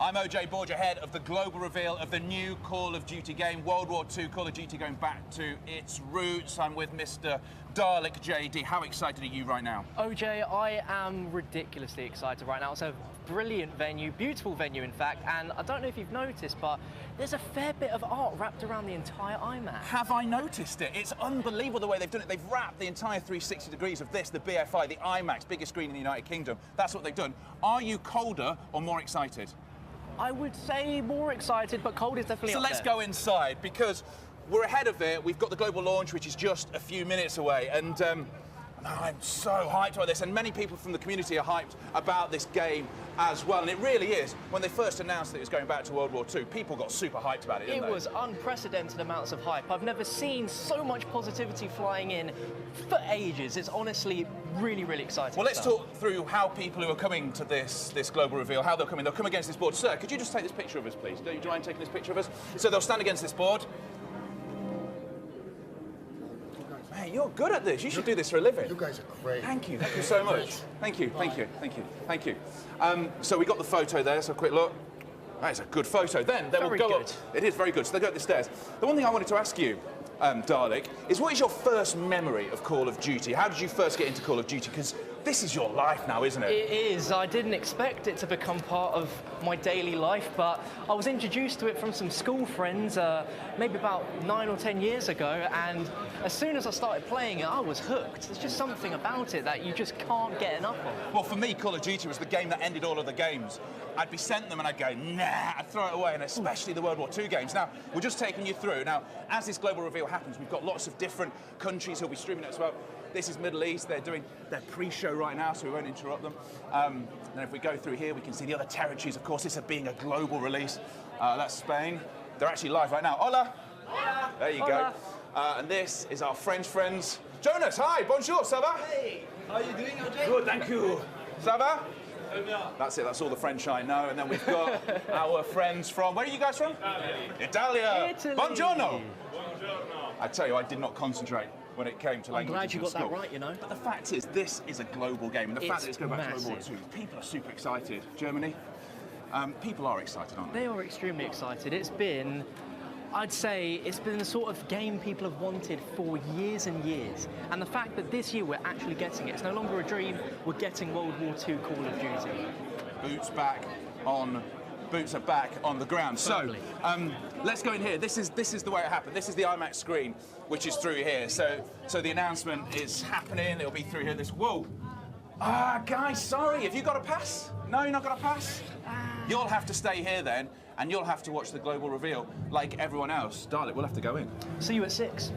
I'm OJ Borger, head of the global reveal of the new Call of Duty game, World War II Call of Duty going back to its roots. I'm with Mr. Dalek JD. How excited are you right now? OJ, I am ridiculously excited right now. It's a brilliant venue, beautiful venue in fact, and I don't know if you've noticed, but there's a fair bit of art wrapped around the entire IMAX. Have I noticed it? It's unbelievable the way they've done it. They've wrapped the entire 360 degrees of this, the BFI, the IMAX, biggest screen in the United Kingdom. That's what they've done. Are you colder or more excited? I would say more excited, but cold is definitely So let's go inside, because we're ahead of it. We've got the global launch, which is just a few minutes away, and I'm so hyped about this, and many people from the community are hyped about this game as well, and it really is. When they first announced that it was going back to World War II, people got super hyped about it, didn't they? It was unprecedented amounts of hype. I've never seen so much positivity flying in for ages. It's honestly really, really exciting. Well, let's talk through how people who are coming to this global reveal, how they'll come in. They'll come against this board. Sir, could you just take this picture of us, please? Do you mind taking this picture of us? So they'll stand against this board. Man, you're good at this. You should do this for a living. You guys are great. Thank you so much. Thank you. So we got the photo there, so a quick look. That is a good photo. Then they will go up. It is very good. So they go up the stairs. The one thing I wanted to ask you, Dalek, is what is your first memory of Call of Duty? How did you first get into Call of Duty? Because this is your life now, isn't it? It is. I didn't expect it to become part of my daily life, but I was introduced to it from some school friends maybe about 9 or 10 years ago, and as soon as I started playing it, I was hooked. There's just something about it that you just can't get enough of. Well, for me, Call of Duty was the game that ended all of the games. I'd be sent them and I'd go, nah, I'd throw it away, and especially the World War II games. Now, we're just taking you through. Now, as this global reveal happens, we've got lots of different countries who'll be streaming it as well. This is Middle East. They're doing their pre-show right now, so we won't interrupt them. And if we go through here, we can see the other territories. Of course, this being a global release. That's Spain. They're actually live right now. Hola. Hola. There you Hola. go. And this is our French friends. Jonas, hi, bonjour, ça va? Hey, how are you doing, OJ? Good, thank you. Ça va? That's it, that's all the French I know. And then we've got our friends from, where are you guys from? Italia. Italy. Buongiorno. I tell you, I did not concentrate when it came to I'm language. glad you got that right, you know. But the fact is, this is a global game, and the fact that it's going back massive. to World War II, people are super excited. Germany, people are excited, aren't they? They are extremely excited. It's been, I'd say, it's been the sort of game people have wanted for years and years. And the fact that this year we're actually getting it, it's no longer a dream, we're getting World War II Call of Duty. Boots are back on the ground. Totally. So let's go in here. This is the way it happened. This is the IMAX screen, which is through here. So the announcement is happening. It'll be through here. Whoa. Guys, sorry. Have you got a pass? No, you're not got a pass? You'll have to stay here then, and you'll have to watch the global reveal like everyone else. Dalek, we'll have to go in. See you at 6.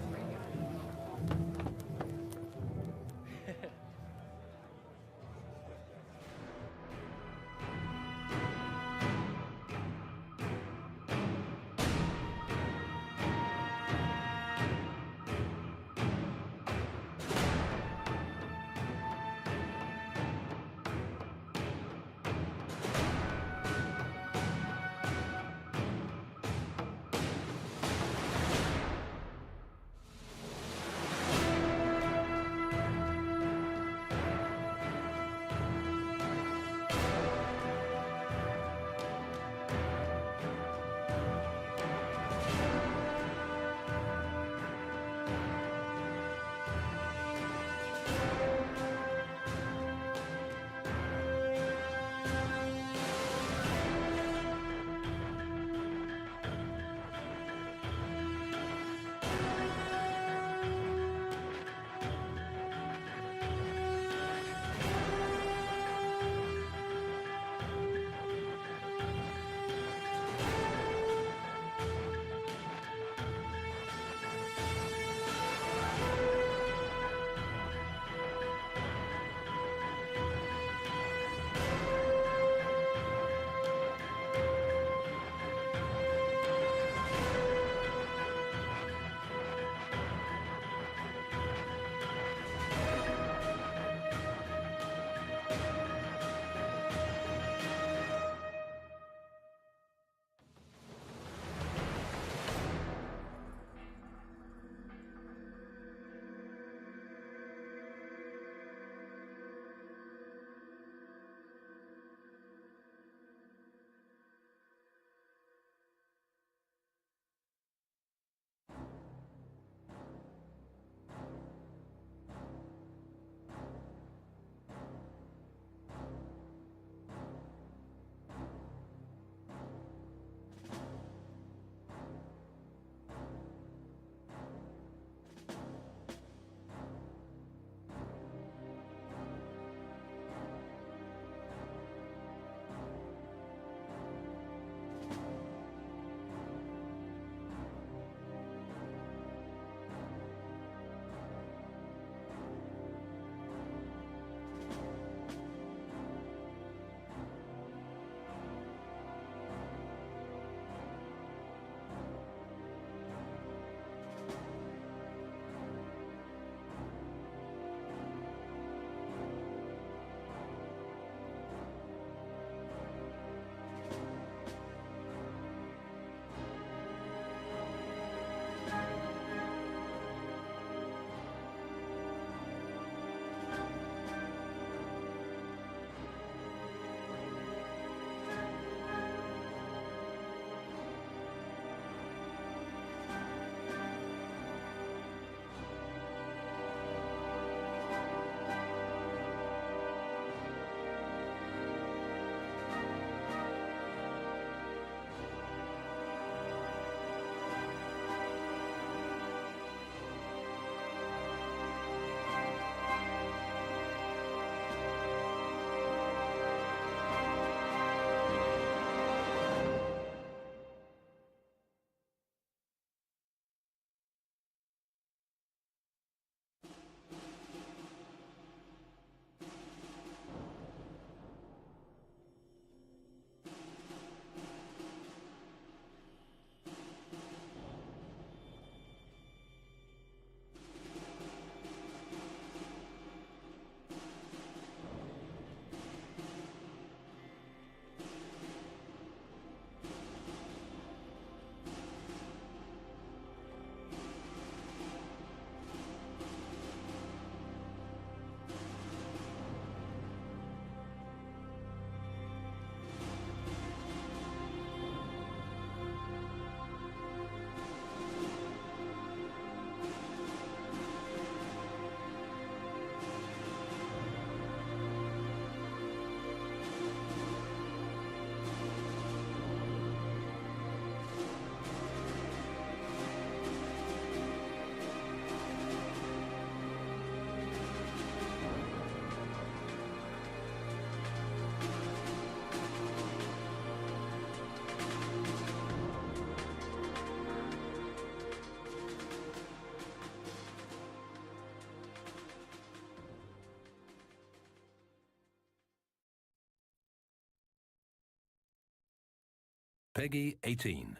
Peggy 18.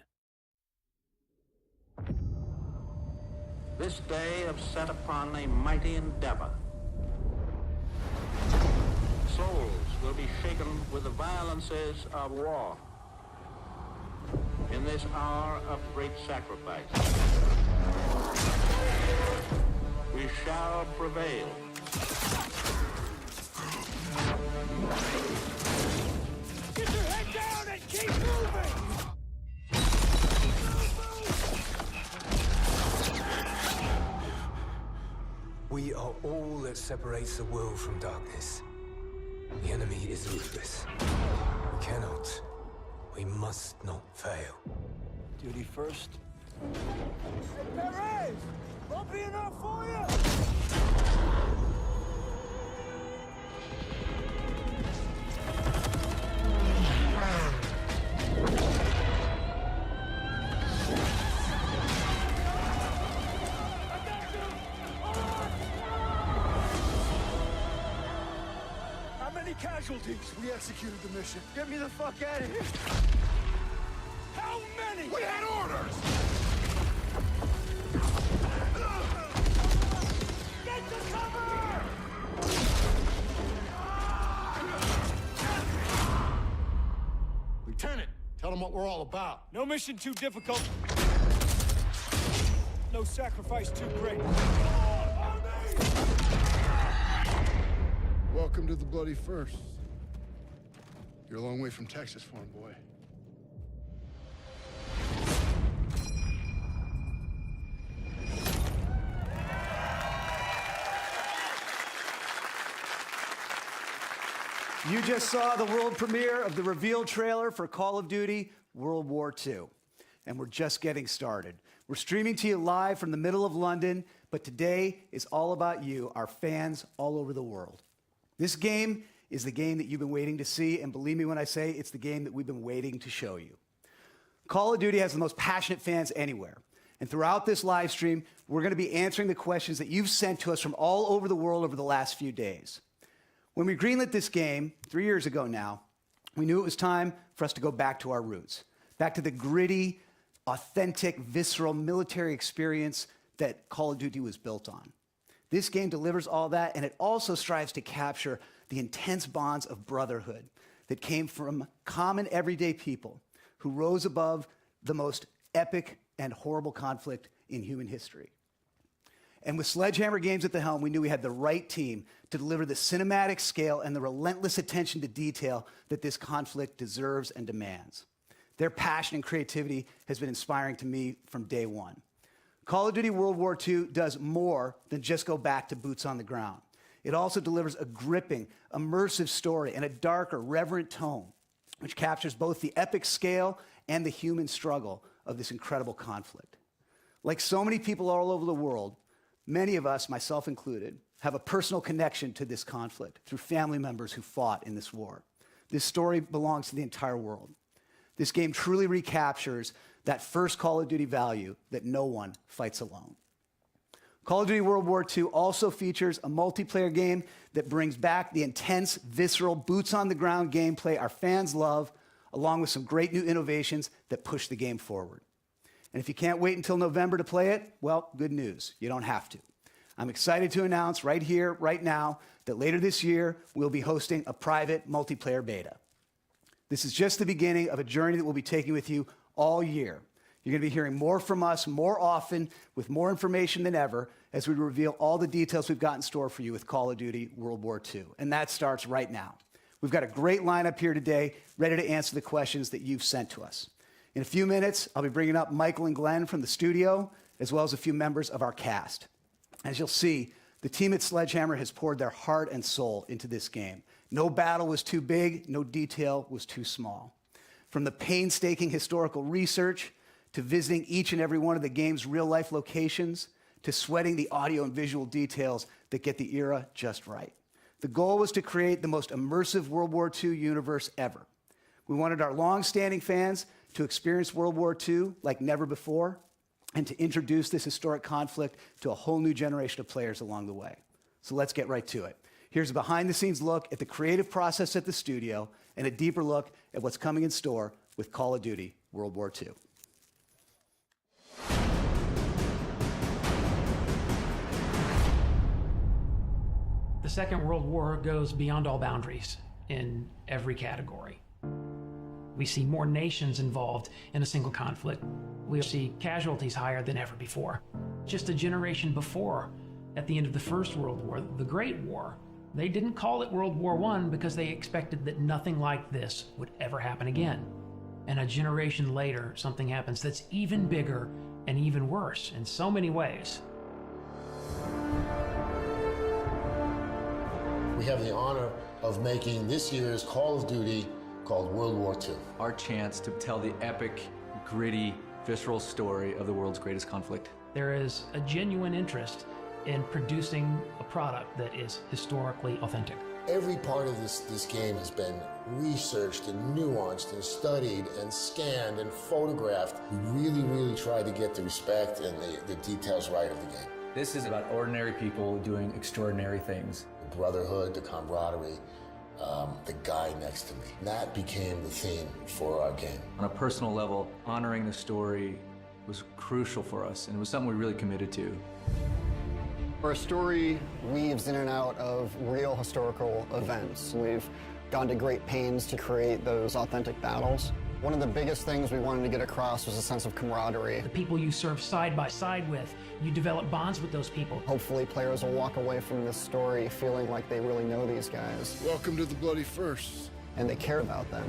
This day have set upon a mighty endeavor. Souls will be shaken with the violences of war. In this hour of great sacrifice, we shall prevail. Get your head down and keep moving! We are all that separates the world from darkness. The enemy is ruthless. We cannot, we must not fail. Duty first. Hey, Perez! Won't be enough for you! How many casualties? We executed the mission. Get me the fuck out of here! How many? We had orders! Get to cover! Lieutenant, tell them what we're all about. No mission too difficult. No sacrifice too great. Welcome to the Bloody First. You're a long way from Texas, farm boy. You just saw the world premiere of the reveal trailer for Call of Duty World War II. And we're just getting started. We're streaming to you live from the middle of London, but today is all about you, our fans all over the world. This game is the game that you've been waiting to see, and believe me when I say it's the game that we've been waiting to show you. Call of Duty has the most passionate fans anywhere. And throughout this live stream, we're going to be answering the questions that you've sent to us from all over the world over the last few days. When we greenlit this game 3 years ago now, we knew it was time for us to go back to our roots, back to the gritty, authentic, visceral military experience that Call of Duty was built on. This game delivers all that, and it also strives to capture the intense bonds of brotherhood that came from common everyday people who rose above the most epic and horrible conflict in human history. And with Sledgehammer Games at the helm, we knew we had the right team to deliver the cinematic scale and the relentless attention to detail that this conflict deserves and demands. Their passion and creativity has been inspiring to me from day one. Call of Duty World War II does more than just go back to boots on the ground. It also delivers a gripping, immersive story and a darker, reverent tone, which captures both the epic scale and the human struggle of this incredible conflict. Like so many people all over the world, many of us, myself included, have a personal connection to this conflict through family members who fought in this war. This story belongs to the entire world. This game truly recaptures that first Call of Duty value that no one fights alone. Call of Duty World War II also features a multiplayer game that brings back the intense, visceral, boots-on-the-ground gameplay our fans love, along with some great new innovations that push the game forward. And if you can't wait until November to play it, well, good news. You don't have to. I'm excited to announce right here, right now, that later this year, we'll be hosting a private multiplayer beta. This is just the beginning of a journey that we'll be taking with you all year. You're going to be hearing more from us more often with more information than ever as we reveal all the details we've got in store for you with Call of Duty World War II. And that starts right now. We've got a great lineup here today, ready to answer the questions that you've sent to us. In a few minutes, I'll be bringing up Michael and Glenn from the studio, as well as a few members of our cast. As you'll see, the team at Sledgehammer has poured their heart and soul into this game. No battle was too big, no detail was too small. From the painstaking historical research, to visiting each and every one of the game's real-life locations, to sweating the audio and visual details that get the era just right. The goal was to create the most immersive World War II universe ever. We wanted our long-standing fans to experience World War II like never before, and to introduce this historic conflict to a whole new generation of players along the way. So let's get right to it. Here's a behind-the-scenes look at the creative process at the studio and a deeper look at what's coming in store with Call of Duty World War II. The Second World War goes beyond all boundaries in every category. We see more nations involved in a single conflict. We see casualties higher than ever before. Just a generation before, at the end of the First World War, the Great War, they didn't call it World War I because they expected that nothing like this would ever happen again. And a generation later, something happens that's even bigger and even worse in so many ways. We have the honor of making this year's Call of Duty called World War II. Our chance to tell the epic, gritty, visceral story of the world's greatest conflict. There is a genuine interest in producing a product that is historically authentic. Every part of this game has been researched and nuanced and studied and scanned and photographed. We really tried to get the respect and the details right of the game. This is about ordinary people doing extraordinary things. The brotherhood, the camaraderie, the guy next to me. That became the theme for our game. On a personal level, honoring the story was crucial for us, and it was something we really committed to. Our story weaves in and out of real historical events. We've gone to great pains to create those authentic battles. One of the biggest things we wanted to get across was a sense of camaraderie. The people you serve side by side with, you develop bonds with those people. Hopefully players will walk away from this story feeling like they really know these guys. Welcome to the Bloody First. And they care about them.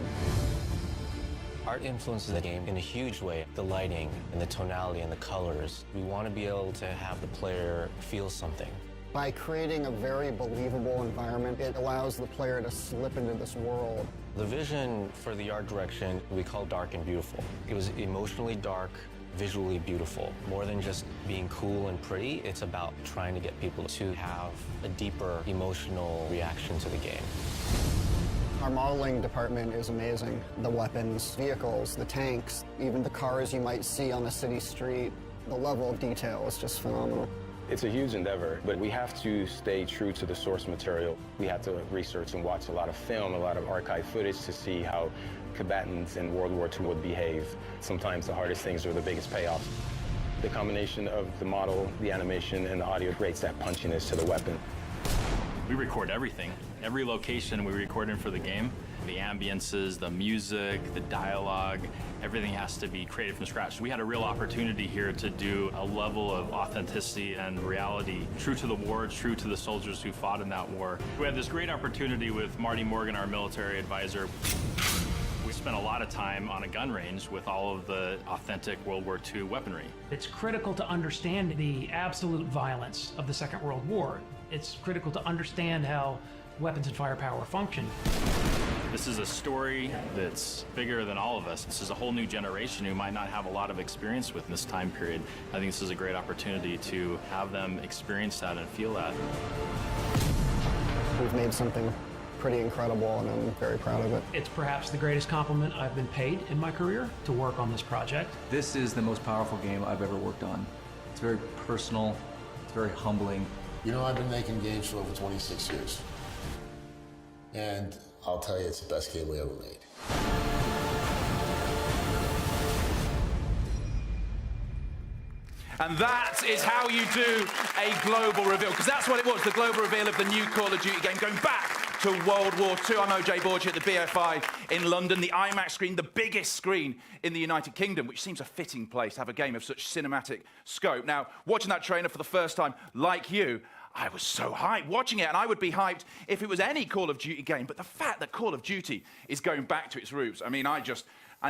Art influences the game in a huge way. The lighting and the tonality and the colors. We want to be able to have the player feel something. By creating a very believable environment, it allows the player to slip into this world. The vision for the art direction we call dark and beautiful. It was emotionally dark, visually beautiful. More than just being cool and pretty, it's about trying to get people to have a deeper emotional reaction to the game. Our modeling department is amazing. The weapons, vehicles, the tanks, even the cars you might see on a city street. The level of detail is just phenomenal. It's a huge endeavor, but we have to stay true to the source material. We have to research and watch a lot of film, a lot of archive footage to see how combatants in World War II would behave. Sometimes the hardest things are the biggest payoffs. The combination of the model, the animation, and the audio creates that punchiness to the weapon. We record everything. Every location we record in for the game. The ambiences, the music, the dialogue, everything has to be created from scratch. We had a real opportunity here to do a level of authenticity and reality, true to the war, true to the soldiers who fought in that war. We had this great opportunity with Marty Morgan, our military advisor. We spent a lot of time on a gun range with all of the authentic World War II weaponry. It's critical to understand the absolute violence of the Second World War. It's critical to understand how weapons and firepower function. This is a story that's bigger than all of us. This is a whole new generation who might not have a lot of experience with this time period. I think this is a great opportunity to have them experience that and feel that. We've made something pretty incredible, and I'm very proud of it. It's perhaps the greatest compliment I've been paid in my career to work on this project. This is the most powerful game I've ever worked on. It's very personal, it's very humbling. You know, I've been making games for over 26 years. And I'll tell you, it's the best game we ever made. And that is how you do a global reveal, because that's what it was, the global reveal of the new Call of Duty game, going back to World War II. I'm OJ Borgia at the BFI in London, the IMAX screen, the biggest screen in the United Kingdom, which seems a fitting place to have a game of such cinematic scope. Now, watching that trailer for the first time, like you, I was so hyped watching it, and I would be hyped if it was any Call of Duty game. But the fact that Call of Duty is going back to its roots, I mean, I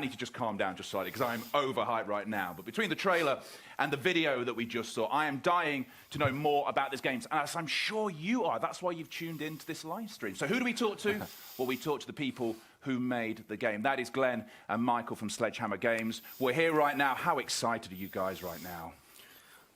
need to just calm down just slightly, because I'm overhyped right now. But between the trailer and the video that we just saw, I am dying to know more about this game, as I'm sure you are. That's why you've tuned into this live stream. So who do we talk to? Well, we talk to the people who made the game. That is Glenn and Michael from Sledgehammer Games. We're here right now. How excited are you guys right now?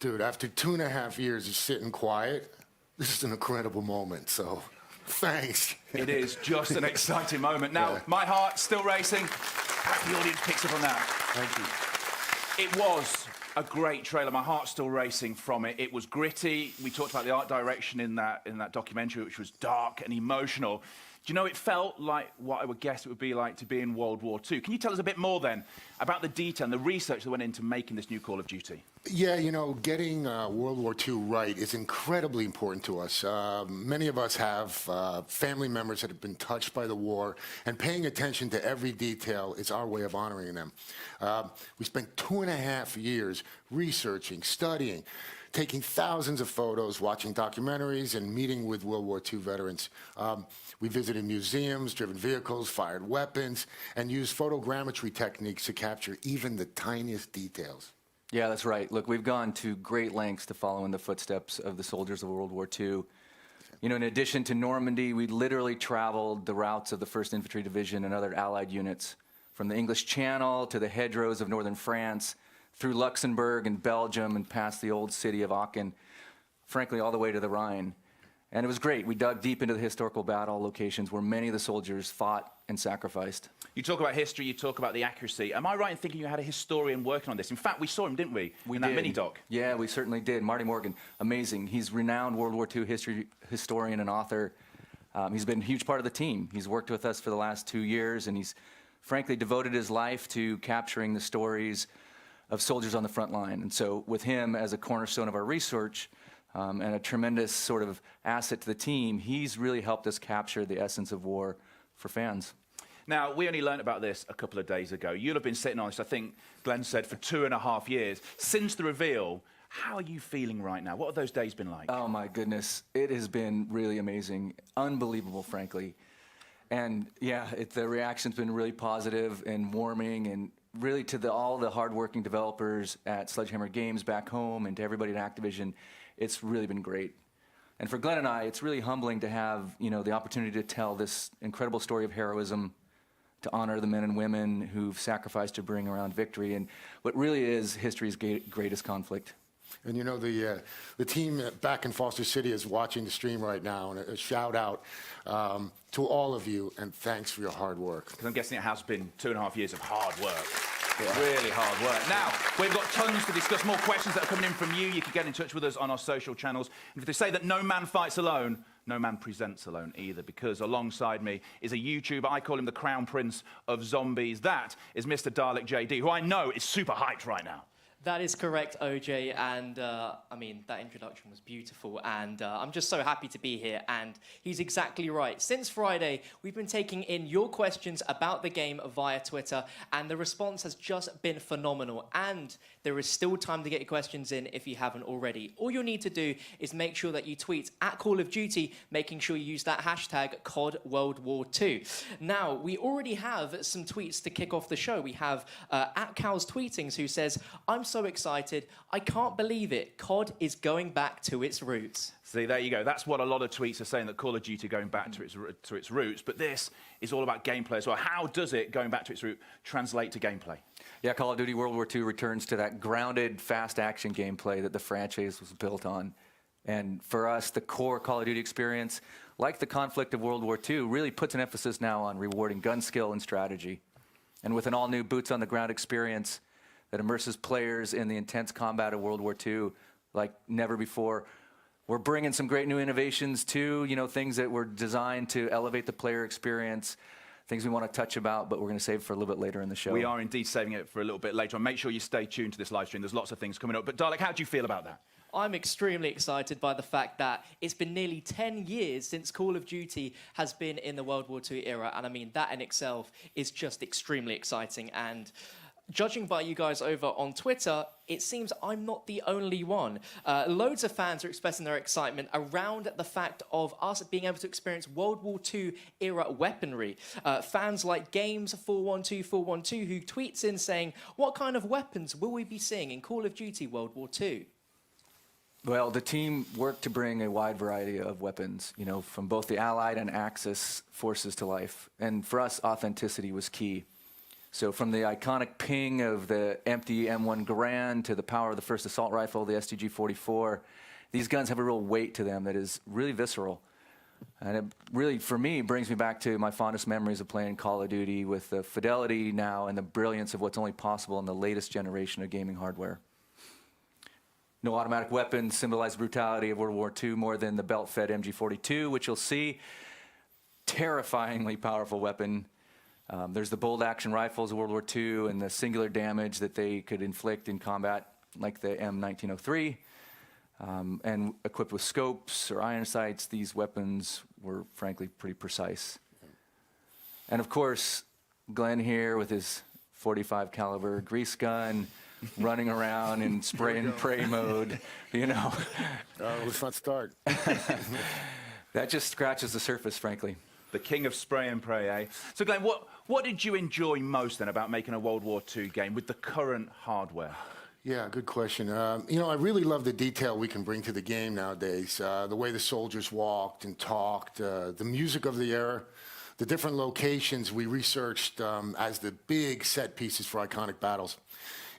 Dude, after 2.5 years of sitting quiet, this is an incredible moment, so thanks. It is just an exciting moment. Now, my heart's still racing. Hope the audience picks up on that. Thank you. It was a great trailer. My heart's still racing from it. It was gritty. We talked about the art direction in that documentary, which was dark and emotional. you know, it felt like what I would guess it would be like to be in World War II. Can you tell us a bit more then about the detail and the research that went into making this new Call of Duty? Yeah, you know, getting World War II right is incredibly important to us. Many of us have family members that have been touched by the war, and paying attention to every detail is our way of honoring them. We spent 2.5 years researching, studying, taking thousands of photos, watching documentaries, and meeting with World War II veterans. We visited museums, driven vehicles, fired weapons, and used photogrammetry techniques to capture even the tiniest details. Yeah, that's right. Look, we've gone to great lengths to follow in the footsteps of the soldiers of World War II. You know, in addition to Normandy, we literally traveled the routes of the 1st Infantry Division and other Allied units, from the English Channel to the hedgerows of northern France, through Luxembourg and Belgium and past the old city of Aachen, frankly, all the way to the Rhine. And it was great. We dug deep into the historical battle locations where many of the soldiers fought and sacrificed. You talk about history, you talk about the accuracy. Am I right in thinking you had a historian working on this? In fact, we saw him, didn't we? We in did. That mini-doc. Yeah, we certainly did. Marty Morgan, amazing. He's renowned World War II historian and author. He's been a huge part of the team. He's worked with us for the last 2 years, and he's frankly devoted his life to capturing the stories of soldiers on the front line. And so with him as a cornerstone of our research, and a tremendous sort of asset to the team, he's really helped us capture the essence of war for fans. Now, we only learned about this a couple of days ago. You'll have been sitting on this, I think Glenn said, for 2.5 years. Since the reveal, how are you feeling right now? What have those days been like? Oh, my goodness. It has been really amazing. Unbelievable, frankly. And, yeah, the reaction's been really positive and warming, and really to all the hardworking developers at Sledgehammer Games back home and to everybody at Activision, it's really been great. And for Glenn and I, it's really humbling to have, you know, the opportunity to tell this incredible story of heroism, to honor the men and women who've sacrificed to bring around victory, and what really is history's greatest conflict. And you know, the team back in Foster City is watching the stream right now, and a shout out to all of you, and thanks for your hard work. Because I'm guessing it has been 2.5 years of hard work. Really hard work. Now, we've got tons to discuss, more questions that are coming in from you. You can get in touch with us on our social channels. And if they say that no man fights alone, no man presents alone either, because alongside me is a YouTuber. I call him the Crown Prince of Zombies. That is Mr. Dalek JD, who I know is super hyped right now. That is correct, OJ, and I mean, that introduction was beautiful, and I'm just so happy to be here, and he's exactly right. Since Friday, we've been taking in your questions about the game via Twitter, and the response has just been phenomenal, and there is still time to get your questions in if you haven't already. All you'll need to do is make sure that you tweet at Call of Duty, making sure you use that hashtag COD World War II. Now, we already have some tweets to kick off the show. We have at Cal's Tweetings, who says, "I'm so excited. I can't believe it. COD is going back to its roots." See, there you go. That's what a lot of tweets are saying, that Call of Duty going back to its roots. But this is all about gameplay as well. How does it, going back to its root, translate to gameplay? Yeah, Call of Duty World War II returns to that grounded, fast action gameplay that the franchise was built on. And for us, the core Call of Duty experience, like the conflict of World War II, really puts an emphasis now on rewarding gun skill and strategy. And with an all-new boots-on-the-ground experience that immerses players in the intense combat of World War II like never before, we're bringing some great new innovations too, you know, things that were designed to elevate the player experience, things we want to touch about, but we're going to save for a little bit later in the show. We are indeed saving it for a little bit later on. Make sure you stay tuned to this live stream. There's lots of things coming up. But Dalek, how do you feel about that? I'm extremely excited by the fact that it's been nearly 10 years since Call of Duty has been in the World War II era, and I mean, that in itself is just extremely exciting. And judging by you guys over on Twitter, it seems I'm not the only one. Loads of fans are expressing their excitement around the fact of us being able to experience World War II era weaponry. Fans like Games412412 who tweets in saying, "What kind of weapons will we be seeing in Call of Duty World War II?" Well, the team worked to bring a wide variety of weapons, you know, from both the Allied and Axis forces to life. And for us, authenticity was key. So from the iconic ping of the empty M1 Garand to the power of the first assault rifle, the STG-44, these guns have a real weight to them that is really visceral. And it really, for me, brings me back to my fondest memories of playing Call of Duty with the fidelity now and the brilliance of what's only possible in the latest generation of gaming hardware. No automatic weapons symbolize the brutality of World War II more than the belt-fed MG42, which you'll see. terrifyingly powerful weapon. There's the bolt action rifles of World War II and the singular damage that they could inflict in combat, like the M1903. And equipped with scopes or iron sights, these weapons were frankly pretty precise. And of course, Glenn here with his .45 caliber grease gun, running around in spray and pray mode, you know. Let's not start. That just scratches the surface, frankly. The king of spray and pray, eh? So, Glenn, what did you enjoy most then about making a World War II game with the current hardware? Yeah, good question. You know, I really love the detail we can bring to the game nowadays. The way the soldiers walked and talked, the music of the era, the different locations we researched as the big set pieces for iconic battles.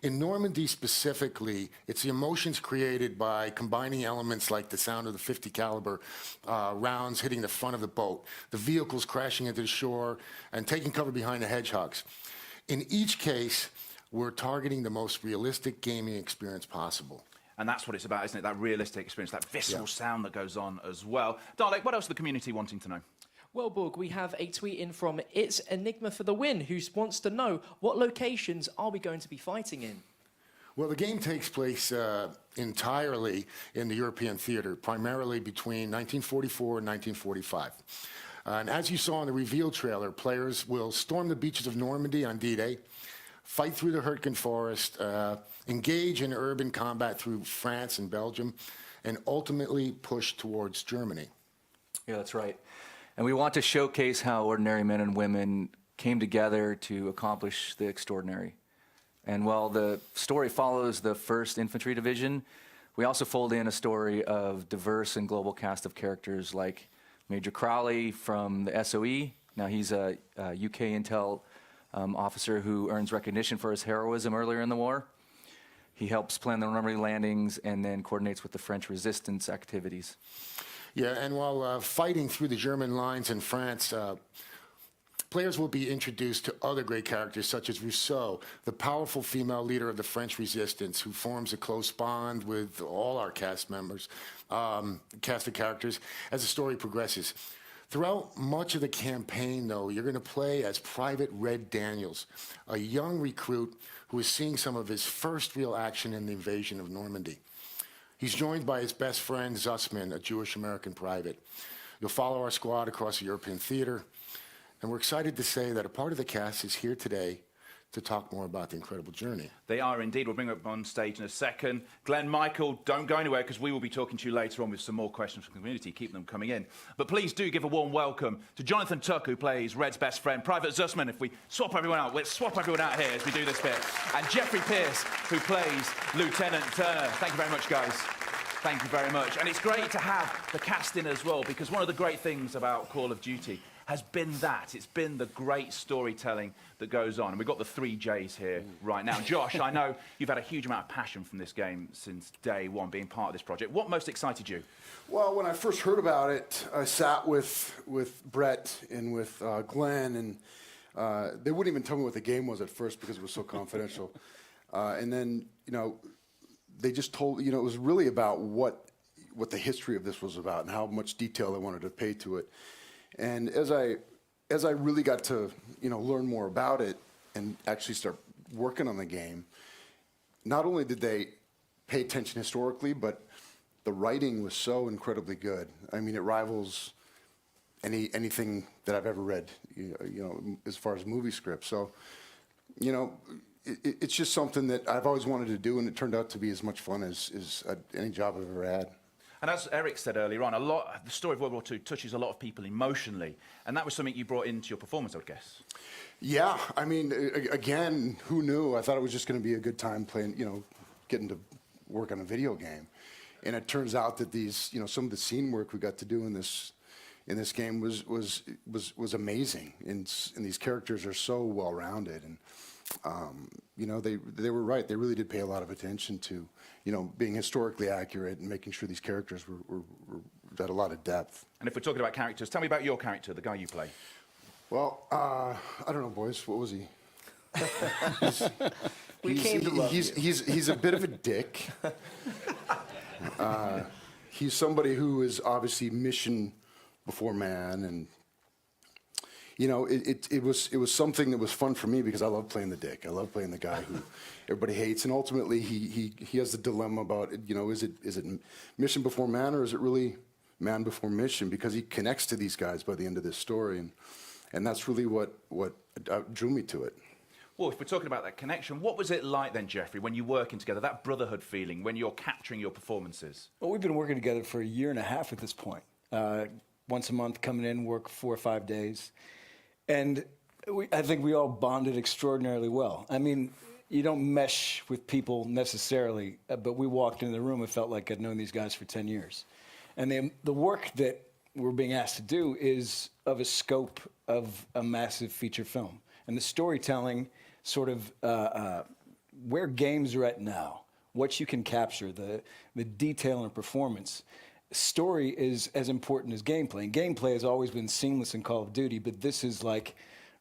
In Normandy specifically, it's the emotions created by combining elements like the sound of the .50 caliber rounds hitting the front of the boat, the vehicles crashing into the shore, and taking cover behind the hedgehogs. In each case, we're targeting the most realistic gaming experience possible. And that's what it's about, isn't it? That realistic experience, that visceral sound that goes on as well. Dalek, what else is the community wanting to know? Well, Borg, we have a tweet in from It's Enigma for the Win, who wants to know, what locations are we going to be fighting in? Well, the game takes place entirely in the European theater, primarily between 1944 and 1945. And as you saw in the reveal trailer, players will storm the beaches of Normandy on D-Day, fight through the Hurtgen Forest, engage in urban combat through France and Belgium, and ultimately push towards Germany. Yeah, that's right. And we want to showcase how ordinary men and women came together to accomplish the extraordinary. And while the story follows the 1st Infantry Division, we also fold in a story of diverse and global cast of characters like Major Crowley from the SOE. Now he's a UK intel officer who earns recognition for his heroism earlier in the war. He helps plan the Normandy landings and then coordinates with the French resistance activities. Yeah, and while fighting through the German lines in France, players will be introduced to other great characters such as Rousseau, the powerful female leader of the French resistance who forms a close bond with all our cast members, cast of characters, as the story progresses. Throughout much of the campaign, though, you're going to play as Private Red Daniels, a young recruit who is seeing some of his first real action in the invasion of Normandy. He's joined by his best friend, Zussman, a Jewish-American private. You'll follow our squad across the European theater, and we're excited to say that a part of the cast is here today to talk more about the incredible journey. They are indeed. We'll bring them up on stage in a second. Glenn, Michael, don't go anywhere because we will be talking to you later on with some more questions from the community. Keep them coming in. But please do give a warm welcome to Jonathan Tuck, who plays Red's best friend, Private Zussman. If we swap everyone out, let's swap everyone out here as we do this bit. And Jeffrey Pierce, who plays Lieutenant Turner. Thank you very much, guys. Thank you very much. And it's great to have the cast in as well, because one of the great things about Call of Duty has been that. It's been the great storytelling that goes on. And we've got the 3 Js here right now. Josh, I know you've had a huge amount of passion from this game since day one, being part of this project. What most excited you? Well, when I first heard about it, I sat with Brett and with Glenn, and they wouldn't even tell me what the game was at first because it was so confidential. And then, you know, they just told, you know, it was really about what the history of this was about and how much detail they wanted to pay to it. And as I really got to, you know, learn more about it and actually start working on the game, not only did they pay attention historically, but the writing was so incredibly good. I mean, it rivals anything that I've ever read, you know, as far as movie scripts. So, you know, it's just something that I've always wanted to do, and it turned out to be as much fun as any job I've ever had. And as Eric said earlier on, the story of World War II touches a lot of people emotionally, and that was something you brought into your performance, I would guess. Yeah, I mean, again, who knew? I thought it was just going to be a good time playing, you know, getting to work on a video game, and it turns out that these, you know, some of the scene work we got to do in this game was amazing, and these characters are so well rounded, and you know, they were right. They really did pay a lot of attention to, you know, being historically accurate and making sure these characters were had a lot of depth. And if we're talking about characters, tell me about your character, the guy you play. Well, I don't know, boys. What was he? He's a bit of a dick. He's somebody who is obviously mission before man, and you know, it was something that was fun for me because I love playing the dick. I love playing the guy who everybody hates, and ultimately he has the dilemma about, you know, is it mission before man, or is it really man before mission? Because he connects to these guys by the end of this story, and that's really what drew me to it. Well, if we're talking about that connection, what was it like then, Jeffrey, when you're working together, that brotherhood feeling, when you're capturing your performances? Well, we've been working together for a year and a half at this point. Once a month, coming in, work 4 or 5 days. And I think we all bonded extraordinarily well. I mean, you don't mesh with people necessarily, but we walked into the room and felt like I'd known these guys for 10 years. And the work that we're being asked to do is of a scope of a massive feature film. And the storytelling, sort of where games are at now, what you can capture, the detail and performance. Story is as important as gameplay. And gameplay has always been seamless in Call of Duty, but this is like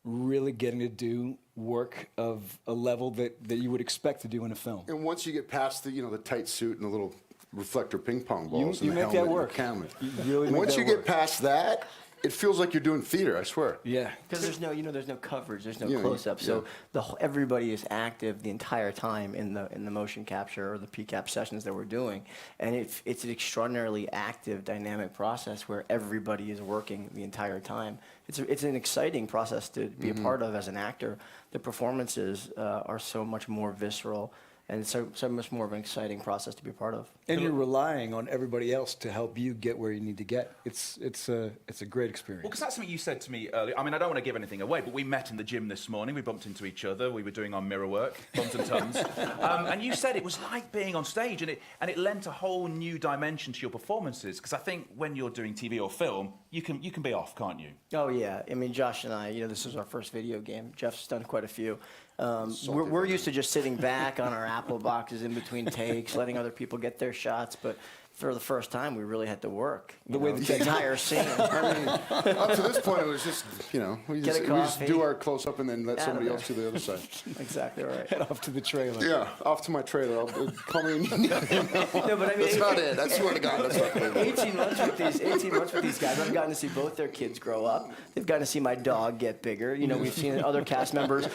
really getting to do work of a level that you would expect to do in a film. And once you get past the tight suit and the little reflector ping pong balls you and the make helmet that work. And the camera. You really make Once that you work. get past that, it feels like you're doing theater, I swear. Yeah. Because there's no coverage, there's no Yeah, close-up, so yeah. everybody is active the entire time in the motion capture or the PCAP sessions that we're doing, and it's an extraordinarily active, dynamic process where everybody is working the entire time. It's an exciting process to be a part of as an actor. The performances are so much more visceral. And it's so much more of an exciting process to be a part of. And you're relying on everybody else to help you get where you need to get. It's a great experience. Well, because that's something you said to me earlier. I mean, I don't want to give anything away, but we met in the gym this morning. We bumped into each other. We were doing our mirror work, bumped and tons. And you said it was like being on stage, and it lent a whole new dimension to your performances. Because I think when you're doing TV or film, you can be off, can't you? Oh yeah, I mean, Josh and I, this is our first video game. Jeff's done quite a few. We're used to just sitting back on our Apple boxes in between takes, letting other people get their shots, but for the first time, we really had to work. The entire scene. I mean, up to this point, it was just, we just do our close-up and then let somebody else do the other side. Exactly right. Head off to the trailer. Yeah, off to my trailer. I'll call me. No, but I mean, that's not it. That's swear to God. That's not it. 18 months with these guys. I've gotten to see both their kids grow up. They've gotten to see my dog get bigger. We've seen other cast members,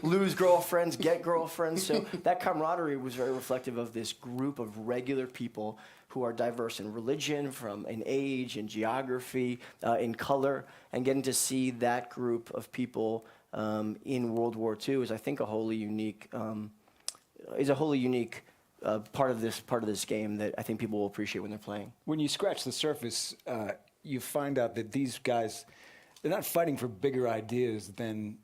lose girlfriends, get girlfriends. So that camaraderie was very reflective of this group of regular people who are diverse in religion, in age, in geography, in color, and getting to see that group of people in World War II is, I think, a wholly unique part of this game that I think people will appreciate when they're playing. When you scratch the surface, you find out that these guys, they're not fighting for bigger ideas than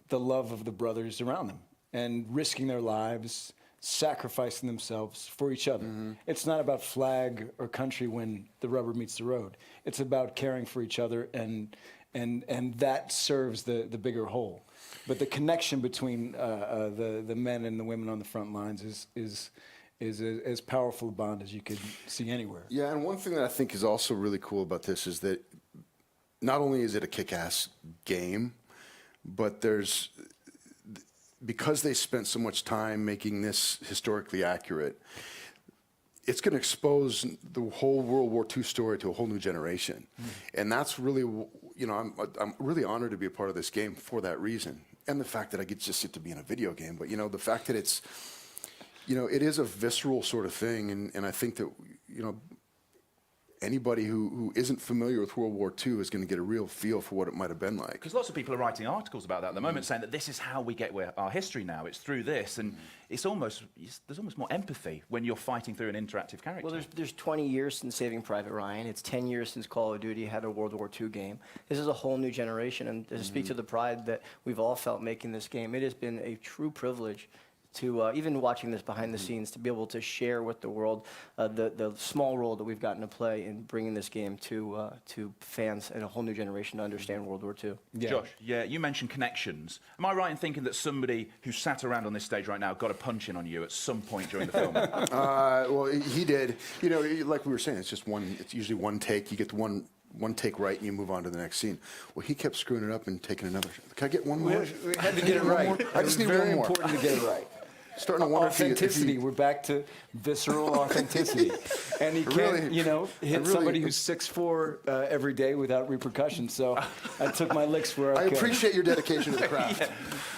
the love of the brothers around them and risking their lives, sacrificing themselves for each other. It's not about flag or country when the rubber meets the road. It's about caring for each other, and that serves the bigger whole. But the connection between the men and the women on the front lines is as powerful a bond as you could see anywhere. Yeah, and one thing that I think is also really cool about this is that not only is it a kick-ass game, but because they spent so much time making this historically accurate, it's going to expose the whole World War II story to a whole new generation. And that's really, I'm really honored to be a part of this game for that reason. And the fact that I just get to be in a video game. But, the fact that it's, it is a visceral sort of thing. And I think that, anybody who isn't familiar with World War II is going to get a real feel for what it might have been like. Because lots of people are writing articles about that at the moment, saying that this is how we get our history now. It's through this, and there's almost more empathy when you're fighting through an interactive character. Well, there's 20 years since Saving Private Ryan. It's 10 years since Call of Duty had a World War II game. This is a whole new generation, and to speak to the pride that we've all felt making this game, it has been a true privilege to even watching this behind the scenes, to be able to share with the world the small role that we've gotten to play in bringing this game to fans and a whole new generation to understand World War II. Yeah. Josh, you mentioned connections. Am I right in thinking that somebody who sat around on this stage right now got a punch in on you at some point during the film? Well, he did. Like we were saying, it's usually one take. You get the one take right and you move on to the next scene. Well, he kept screwing it up and taking another. Can I get one more? We had to get it right. I just need one more. Very important to get it right. starting to wonder authenticity. We're back to visceral authenticity. And you can't, hit somebody who's 6'4" every day without repercussions. So I took my licks where I could. I appreciate your dedication to the craft. Yeah.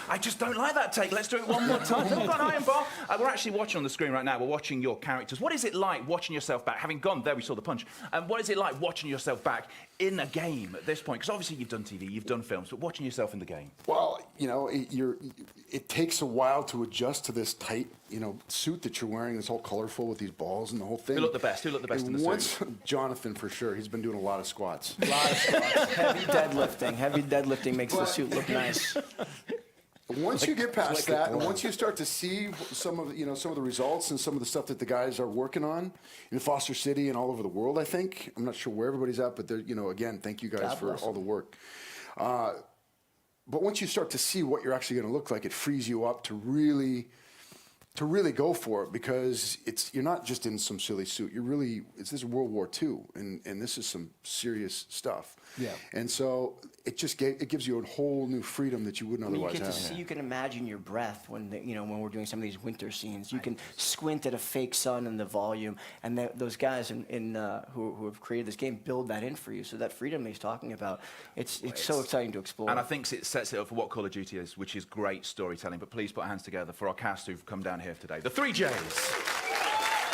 I just don't like that take. Let's do it one more time. Hold on, Iron Bar. We're actually watching on the screen right now. We're watching your characters. What is it like watching yourself back? Having gone there, we saw the punch. And what is it like watching yourself back in a game at this point? Because obviously you've done TV, you've done films, but watching yourself in the game. Well, it takes a while to adjust to this tight, suit that you're wearing. It's all colorful with these balls and the whole thing. Who looked the best? Who looked the best in the suit? Jonathan, for sure. He's been doing a lot of squats. Heavy deadlifting. Heavy deadlifting makes the suit look nice. Once you get past that, and once you start to see some of the results and some of the stuff that the guys are working on in Foster City and all over the world, I think. I'm not sure where everybody's at, but again, thank you guys for all the work. But once you start to see what you're actually going to look like, it frees you up to really go for it, because you're not just in some silly suit. This is World War II, and this is some serious stuff. Yeah. And so it gives you a whole new freedom that you wouldn't otherwise have. You can imagine your breath when when we're doing some of these winter scenes. You can squint at a fake sun and the volume, and those guys who have created this game build that in for you. So that freedom he's talking about, it's so exciting to explore. And I think it sets it up for what Call of Duty is, which is great storytelling. But please put hands together for our cast who've come down here today. The 3 Js.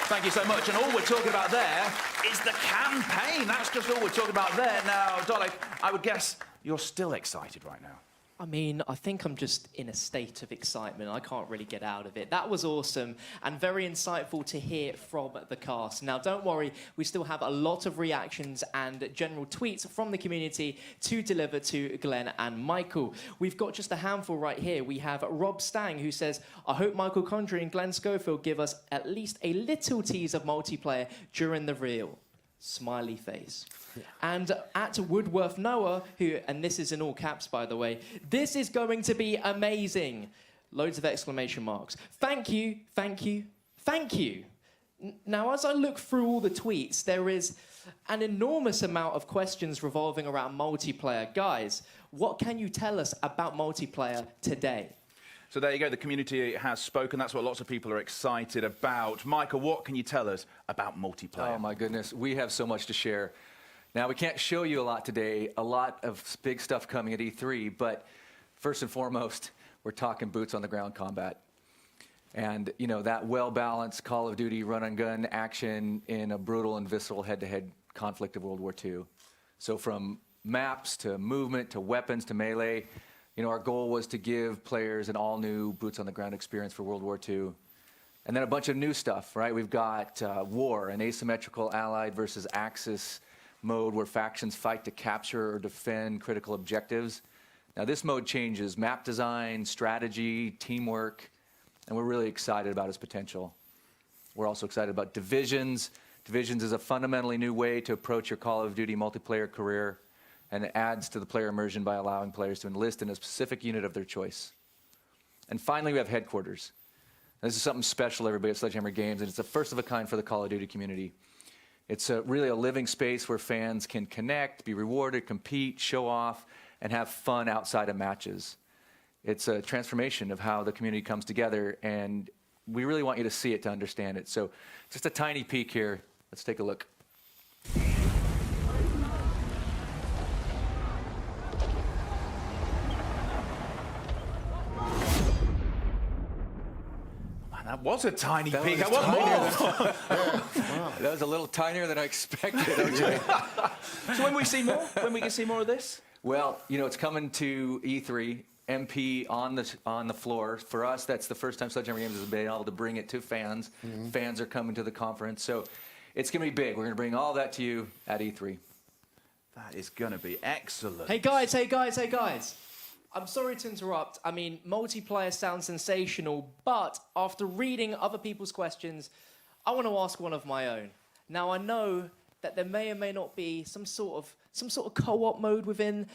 Thank you so much. And all we're talking about there is the campaign. That's just all we're talking about there. Now, Dolly, I would guess you're still excited right now. I mean, I think I'm just in a state of excitement. I can't really get out of it. That was awesome and very insightful to hear from the cast. Now, don't worry, we still have a lot of reactions and general tweets from the community to deliver to Glenn and Michael. We've got just a handful right here. We have Rob Stang, who says, I hope Michael Condrey and Glenn Schofield give us at least a little tease of multiplayer during the reveal. Smiley face. Yeah. And at Woodworth Noah, who, and this is in all caps, by the way, this is going to be amazing. Loads of exclamation marks. Thank you, thank you, thank you. Now, as I look through all the tweets, there is an enormous amount of questions revolving around multiplayer. Guys, what can you tell us about multiplayer today? So there you go, the community has spoken. That's what lots of people are excited about. Michael, what can you tell us about multiplayer? Oh, my goodness. We have so much to share. Now, we can't show you a lot today, a lot of big stuff coming at E3, but first and foremost, we're talking boots-on-the-ground combat. And, that well-balanced Call of Duty run-and-gun action in a brutal and visceral head-to-head conflict of World War II. So from maps to movement to weapons to melee, our goal was to give players an all-new boots-on-the-ground experience for World War II. And then a bunch of new stuff, right? We've got War, an asymmetrical Allied versus Axis mode where factions fight to capture or defend critical objectives. Now, this mode changes map design, strategy, teamwork, and we're really excited about its potential. We're also excited about Divisions. Divisions is a fundamentally new way to approach your Call of Duty multiplayer career, and it adds to the player immersion by allowing players to enlist in a specific unit of their choice. And finally, we have Headquarters. This is something special, everybody, at Sledgehammer Games, and it's the first of a kind for the Call of Duty community. It's really a living space where fans can connect, be rewarded, compete, show off, and have fun outside of matches. It's a transformation of how the community comes together, and we really want you to see it to understand it. So just a tiny peek here. Let's take a look. That was a tiny peek. I want more. That was a little tinier than I expected, OJ. So when we see more? When we can see more of this? Well, it's coming to E3, MP on the floor. For us, that's the first time Sledgehammer Games has been able to bring it to fans. Mm-hmm. Fans are coming to the conference. So it's going to be big. We're going to bring all that to you at E3. That is going to be excellent. Hey, guys, hey, guys, hey, guys. I'm sorry to interrupt. I mean, multiplayer sounds sensational, but after reading other people's questions, I want to ask one of my own. Now, I know that there may or may not be some sort of co-op mode within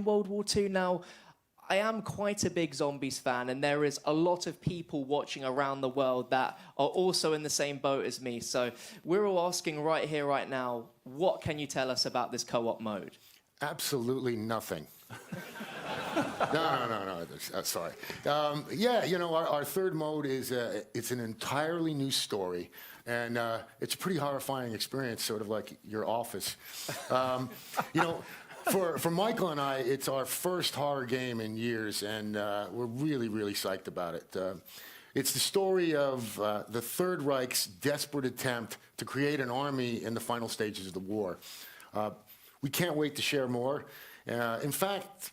World War II. Now, I am quite a big Zombies fan, and there is a lot of people watching around the world that are also in the same boat as me. So we're all asking right here, right now, what can you tell us about this co-op mode? Absolutely nothing. No. Sorry. Yeah, you know, our third mode is it's an entirely new story, and it's a pretty horrifying experience, sort of like your office. You know, for Michael and I, it's our first horror game in years, and we're really, really psyched about it. It's the story of the Third Reich's desperate attempt to create an army in the final stages of the war. We can't wait to share more. In fact,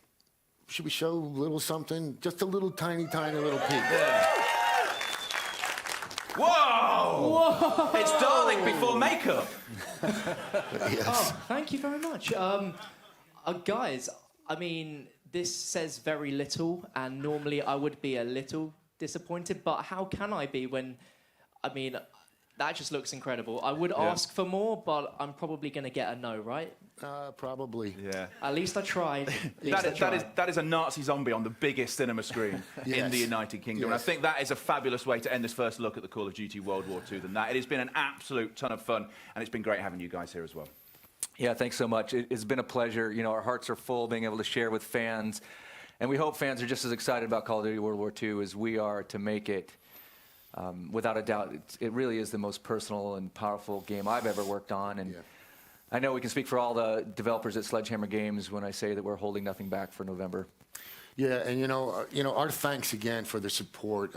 should we show a little something? Just a little tiny little peek. Yeah. Whoa! Whoa! It's darling before makeup. Yes. Oh, thank you very much. Guys, I mean, this says very little, and normally I would be a little disappointed, but how can I be when, I mean, that just looks incredible. I would ask for more, but I'm probably going to get a no, right? Probably. Yeah. At least I tried. That is a Nazi zombie on the biggest cinema screen in the United Kingdom. And I think that is a fabulous way to end this first look at the Call of Duty World War II than that. It has been an absolute ton of fun, and it's been great having you guys here as well. Yeah, thanks so much. It's been a pleasure. You know, our hearts are full being able to share with fans. And we hope fans are just as excited about Call of Duty World War II as we are to make it. Without a doubt, it really is the most personal and powerful game I've ever worked on. And I know we can speak for all the developers at Sledgehammer Games when I say that we're holding nothing back for November. Yeah, and you know, our thanks again for the support.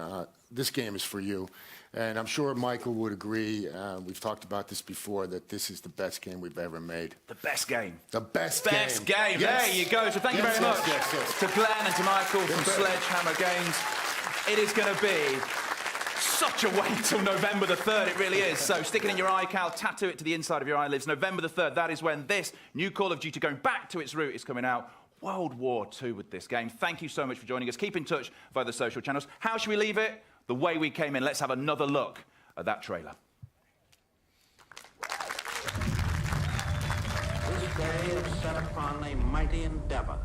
This game is for you. And I'm sure Michael would agree, we've talked about this before, that this is the best game we've ever made. The best game. The best game. Yes. There you go. So thank you very much to Glenn and to Michael from Sledgehammer Games. It is going to be such a wait till November the 3rd, it really is. So stick it in your iCal, tattoo it to the inside of your eyelids. November the 3rd, that is when this new Call of Duty, going back to its root, is coming out. World War II with this game. Thank you so much for joining us. Keep in touch via the social channels. How should we leave it? The way we came in. Let's have another look at that trailer. This day is set upon a mighty endeavor.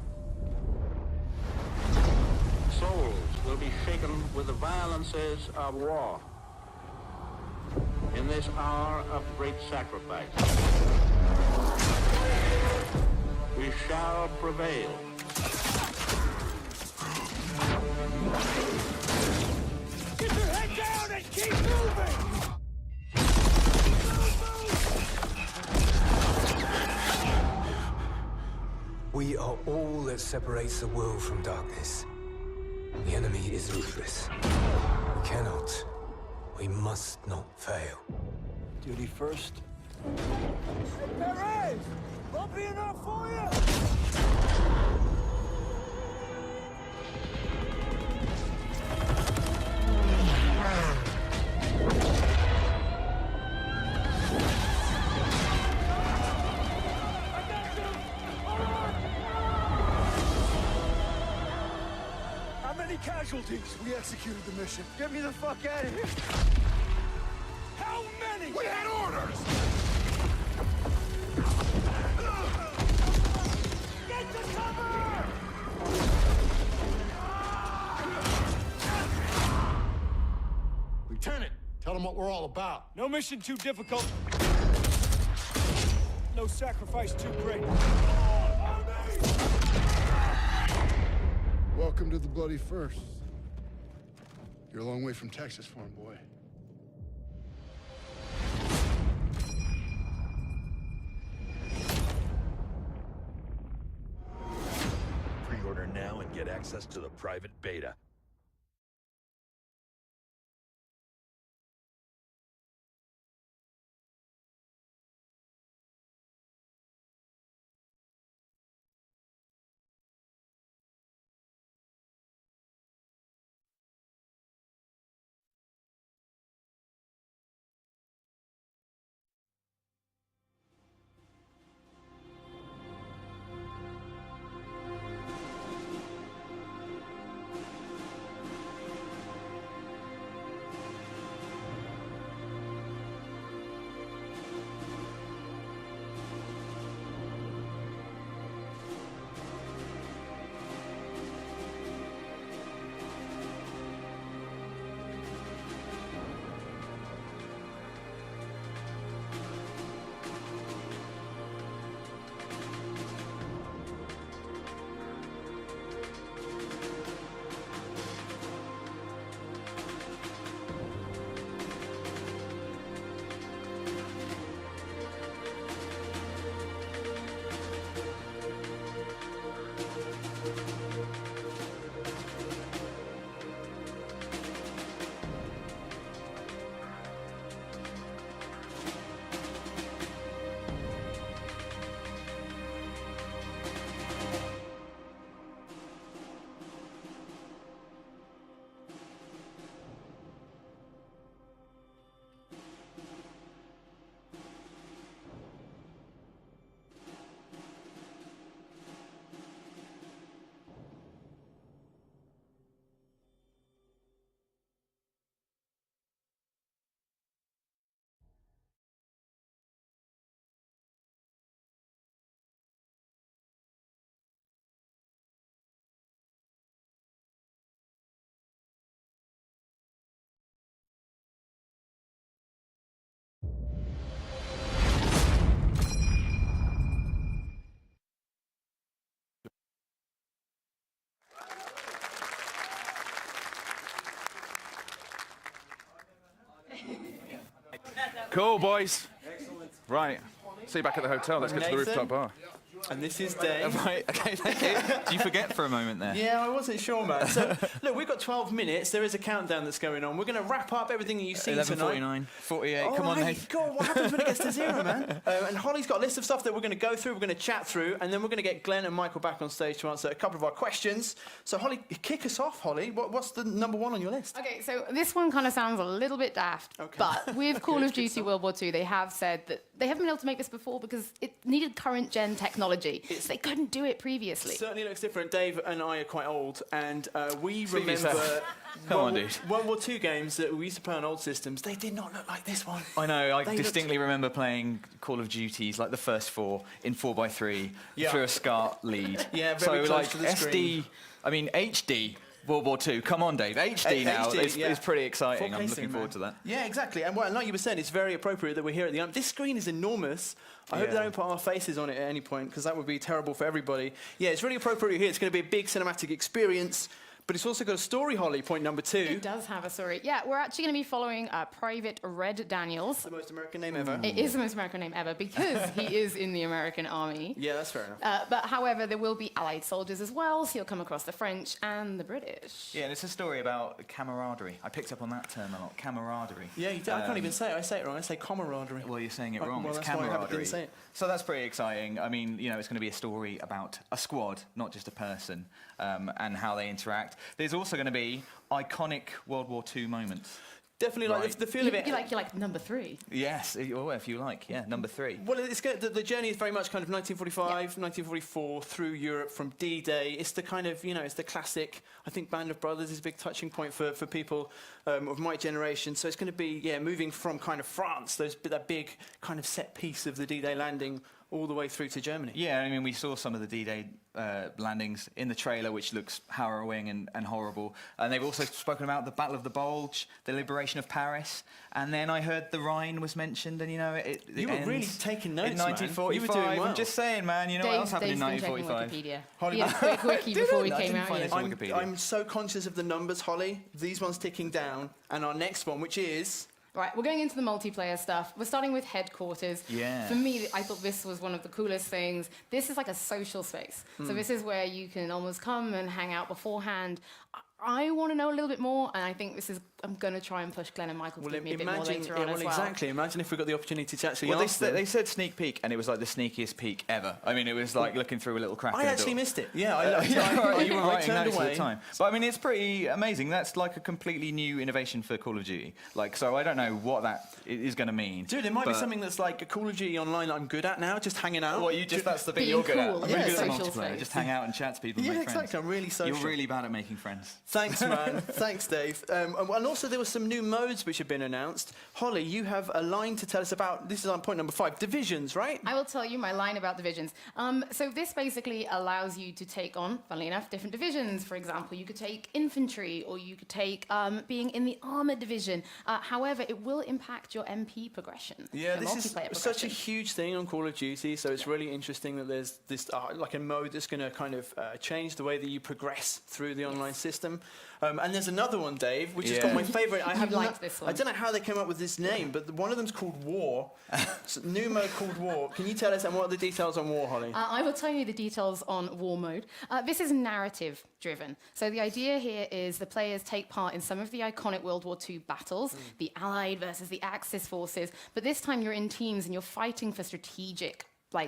Souls will be shaken with the violences of war. In this hour of great sacrifice, we shall prevail. Get your head down and keep moving! We are all that separates the world from darkness. The enemy is ruthless. We cannot, we must not fail. Duty first. Hey, Perez! Bumpy enough for you? How many casualties? We executed the mission. Get me the fuck out of here. How many? We had orders! Get to cover! Lieutenant, tell them what we're all about. No mission too difficult. No sacrifice too great. Welcome to the bloody first. You're a long way from Texas, farm boy. Pre-order now and get access to the private beta. Cool, boys. Right. See you back at the hotel. Let's get to the rooftop bar. And this is Dave. Right, okay, thank you. Do you forget for a moment there? Yeah, I wasn't sure, man. So, look, we've got 12 minutes. There is a countdown that's going on. We're going to wrap up everything that you've seen 11:49, 48. Come on, Nate. God, what happens when it gets to 0, man? And Holly's got a list of stuff that we're going to go through, we're going to chat through, and then we're going to get Glenn and Michael back on stage to answer a couple of our questions. So, Holly, kick us off, Holly. What's the number one on your list? Okay, so this one kind of sounds a little bit daft, but with Call of Duty World War II, they have said that they haven't been able to make this before because it needed current-gen technology. So they couldn't do it previously. It certainly looks different. Dave and I are quite old, and we Speak remember Come on, dude. World War II games that we used to play on old systems. They did not look like this one. I know. I They distinctly remember playing Call of Duties, like the first 4 in 4x3 Yeah. through a SCART lead. Yeah, very so close like to the SD. screen. I mean HD. World War II. Come on, Dave. HD now HD, is pretty exciting. 4K I'm looking scene, forward man. to that. Yeah, exactly. And like you were saying, it's very appropriate that we're here at the This screen is enormous. I hope they don't put our faces on it at any point, because that would be terrible for everybody. Yeah, it's really appropriate here. It's going to be a big cinematic experience. But it's also got a story, Holly, point number 2. It does have a story. Yeah, we're actually going to be following Private Red Daniels. The most American name ever. It is the most American name ever because he is in the American army. Yeah, that's fair enough. But however, there will be Allied soldiers as well, so you'll come across the French and the British. Yeah, and it's a story about camaraderie. I picked up on that term a lot. Camaraderie. Yeah, you I can't even say it. I say it wrong. I say camaraderie. Well, you're saying it wrong. Well, It's that's why I camaraderie. didn't say it. So that's pretty exciting. I mean, you know, it's going to be a story about a squad, not just a person, and how they interact. There's also going to be iconic World War II moments. Definitely, like the feel of it. You're like number 3. Yes, or if you like, yeah, number 3. Well, it's good. The journey is very much kind of 1945, 1944 through Europe from D-Day. It's the kind of, it's the classic. I think Band of Brothers is a big touching point for people of my generation. So it's going to be, moving from kind of France, that big kind of set piece of the D-Day landing, all the way through to Germany. Yeah, I mean, we saw some of the D-Day landings in the trailer, which looks harrowing and horrible. And they've also spoken about the Battle of the Bulge, the liberation of Paris, and then I heard the Rhine was mentioned, and You were ends really taking notes, in man. 1945. You were doing well. I'm just saying, man. You know what else happened in Dave's been 1945? checking Wikipedia. He had a quick wiki before we came out here. I'm so conscious of the numbers, Holly. These ones ticking down, and our next one, which is. Right, we're going into the multiplayer stuff. We're starting with headquarters. Yeah. For me, I thought this was one of the coolest things. This is like a social space. So this is where you can almost come and hang out beforehand. I want to know a little bit more, and I think I'm going to try and push Glenn and Michael to give me a bit more later on as well. Exactly. Imagine if we got the opportunity to actually Well, ask them. they said sneak peek, and it was like the sneakiest peek ever. I mean, it was like looking through a little crack. I in a actually door. missed it. Yeah, You were writing turned notes all away. the time. But I mean, it's pretty amazing. That's like a completely new innovation for Call of Duty. Like, so I don't know what that is going to mean. Dude, it might be something that's like a Call of Duty Online that I'm good at now, just hanging out. Well, that's the bit you're good at. I'm really good at multiplayer. Just hang out and chat to people and Yeah, make friends. exactly. I'm really social. You're really bad at making friends. Thanks, man. Thanks, Dave. And also, there were some new modes which have been announced. Holly, you have a line to tell us about. This is on point number 5. Divisions, right? I will tell you my line about divisions. So this basically allows you to take on, funnily enough, different divisions. For example, you could take infantry, or you could take being in the armored division. However, it will impact your MP progression. Yeah, the this is multiplayer such a progression. huge thing on Call of Duty, so it's really interesting that there's this like a mode that's going to kind of change the way that you progress through the online system. And there's another one, Dave, which has got my favourite. I liked this one. I don't know how they came up with this name, but one of them's called War. New mode called War. Can you tell us what are the details on War, Holly? I will tell you the details on War Mode. This is narrative driven. So the idea here is the players take part in some of the iconic World War II battles, the Allied versus the Axis forces, but this time you're in teams and you're fighting for strategic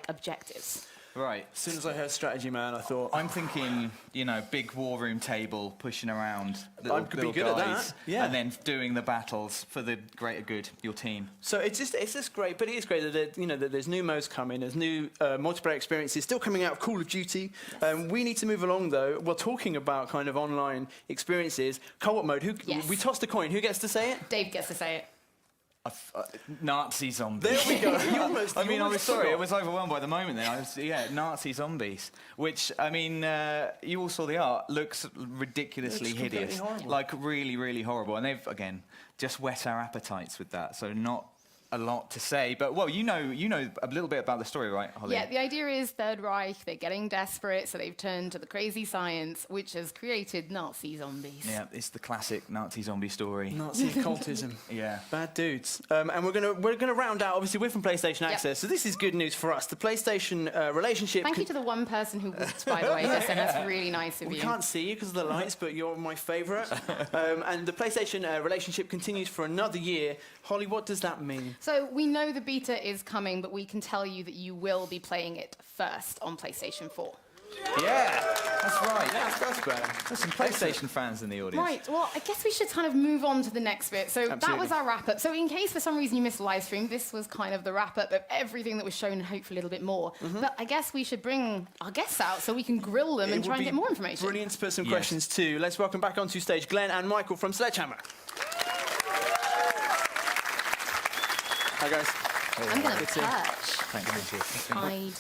objectives. Right. As soon as I heard strategy, man, I thought... I'm thinking, big war room table, pushing around I could be little good at guys, that, yeah. and then doing the battles for the greater good, your team. So it's just great, but it is great that that there's new modes coming, there's new multiplayer experiences still coming out of Call of Duty. We need to move along though. We're talking about kind of online experiences, co-op mode. We tossed a coin. Who gets to say it? Dave gets to say it. Nazi zombies. There we go. I was sorry. I was overwhelmed by the moment there. Nazi zombies. Which, I mean, you all saw the art. Looks ridiculously hideous. Horrible. Like, really, really horrible. And they've, again, just whet our appetites with that. So not a lot to say, but well, you know a little bit about the story, right, Holly? Yeah, the idea is Third Reich, they're getting desperate, so they've turned to the crazy science, which has created Nazi zombies. Yeah, it's the classic Nazi zombie story. Nazi occultism. Yeah. Bad dudes. And we're gonna round out. Obviously, we're from PlayStation Access, so this is good news for us. The PlayStation relationship. Thank you to the one person who walked, by the way, Justin. That's really nice of you. We can't see you because of the lights, but you're my favourite. And the PlayStation relationship continues for another year. Holly, what does that mean? So we know the beta is coming, but we can tell you that you will be playing it first on PlayStation 4. Yeah, that's right. That's better. There's some PlayStation fans in the audience. Right, well, I guess we should kind of move on to the next bit. So that was our wrap-up. So in case for some reason you missed the live stream, this was kind of the wrap-up of everything that was shown and hopefully a little bit more. But I guess we should bring our guests out so we can grill them and try and get more information. Brilliant to put some questions too. Let's welcome back onto stage Glenn and Michael from Sledgehammer. Hi, guys. I'm going to touch. Thank you. Hide.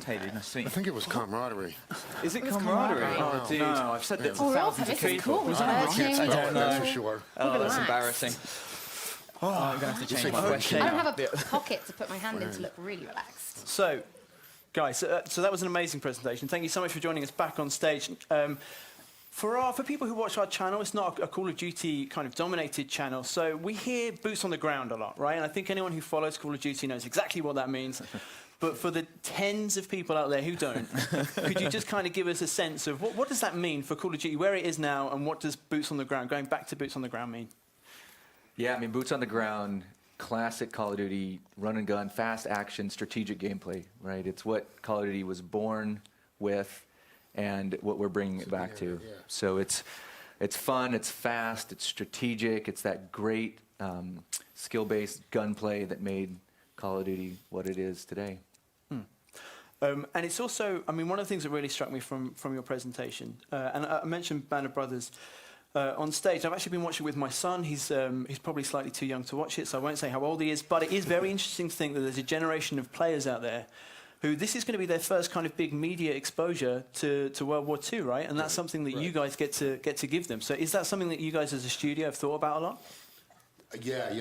Hey, dude, nice to meet you. I think it was camaraderie. Is it was camaraderie? camaraderie. Oh, dude. No, I've said that to Oh, Rob, thousands of this is people. cool. Was that Touching. I don't know. That's for sure. Oh, that's Relax. embarrassing. Oh, I'm going to have to change my question. I don't have a pocket to put my hand in to look really relaxed. So, guys, so that was an amazing presentation. Thank you so much for joining us back on stage. For people who watch our channel, it's not a Call of Duty kind of dominated channel, so we hear boots on the ground a lot, right? And I think anyone who follows Call of Duty knows exactly what that means. But for the tens of people out there who don't, could you just kind of give us a sense of what does that mean for Call of Duty, where it is now, and what does boots on the ground, going back to boots on the ground, mean? Yeah, I mean, boots on the ground, classic Call of Duty, run and gun, fast action, strategic gameplay, right? It's what Call of Duty was born with and what we're bringing it back to. Yeah. So it's fun, it's fast, it's strategic, it's that great skill-based gunplay that made Call of Duty what it is today. And it's also, I mean, one of the things that really struck me from your presentation, and I mentioned Band of Brothers on stage. I've actually been watching it with my son. He's probably slightly too young to watch it, so I won't say how old he is, but it is very interesting to think that there's a generation of players out there who this is going to be their first kind of big media exposure to World War II, right? And that's something that you guys get to give them. So is that something that you guys as a studio have thought about a lot? Yeah,